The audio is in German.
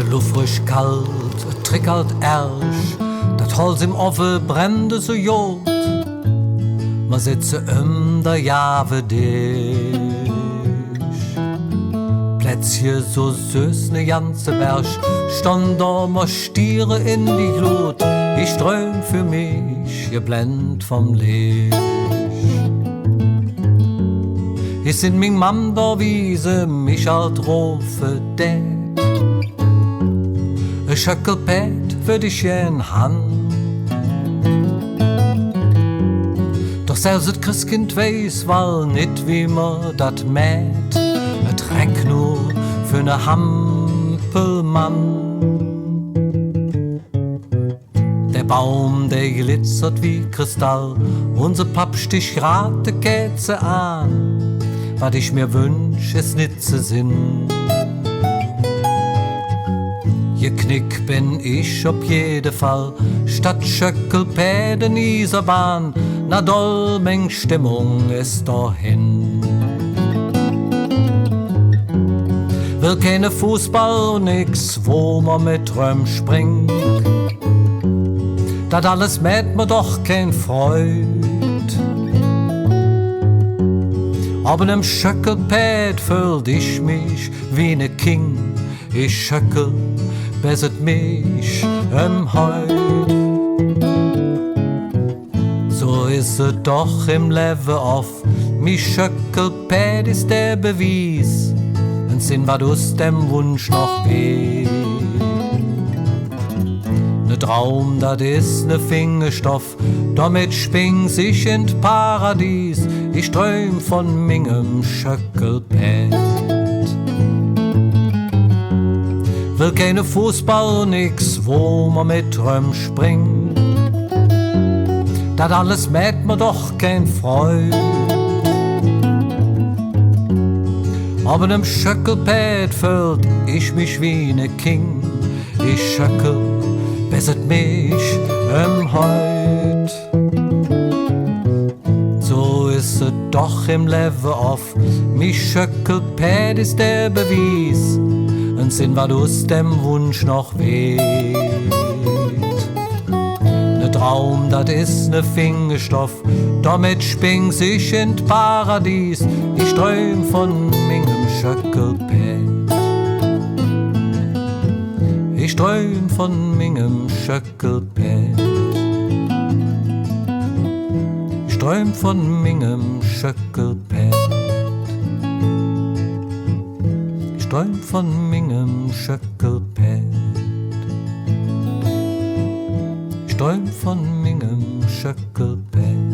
De Luft frisch kalt, et trickert Ersch, dat Holz im Ofen brennde so jod. Ma sitze der Jave dich. Plätzchen so süß, ne ganze Bersch, stand da ma Stiere in die Glut. Ich träum für mich, geblendet vom Licht. Ich sind min Mann da Wiese, mich halt rufe det. Ein Schöckelpät für dich in Hand. Doch selbst das Christkind weiß wohl nicht, wie man dat mäht. Er tränkt nur für ne Hampelmann. Der Baum, der glitzert wie Kristall, unser Papp sticht grad de Kätze an. Was ich mir wünsch, ist nicht zu Sinn. Geknickt bin ich auf jeden Fall, statt Schöckelpäden Isarbahn, na doll, meng Stimmung ist dahin. Will keine Fußball und nix, wo man mit Röm springt. Dat alles mäht mir doch kein Freud. Aber nem Schöckelpät fühlt ich mich wie ne King. Ich schöckel, beset mich Heut. So ist es doch im Leben oft. Mi Schöckelpät ist der Beweis. Und sind wat aus dem Wunsch noch weh. Ne Traum, dat is ne Fingerstoff, damit spring sich in Paradies. Ich träum von mingem Schöckelpät. Will keine Fußball, nix, wo man mit Röm springt. Dat alles mäht mir doch kein Freud. Aber nem Schöckelpät fühlt ich mich wie ne King. Ich schöckel, beset mich Heut. So ist es doch im Leben oft. Mi Schöckelpät ist der Beweis. Und sind wat aus dem Wunsch noch weht. Ne Traum, dat is ne Fingerstoff, damit spring sich in Paradies. Ich träum von mingem Schöckelpät. Ich träum von mingem Schöckelpät. Ich träum von mingem Schöckelpät. Ich träum von mingem Schöckelpät. Ich träum von mingem Schöckelpät.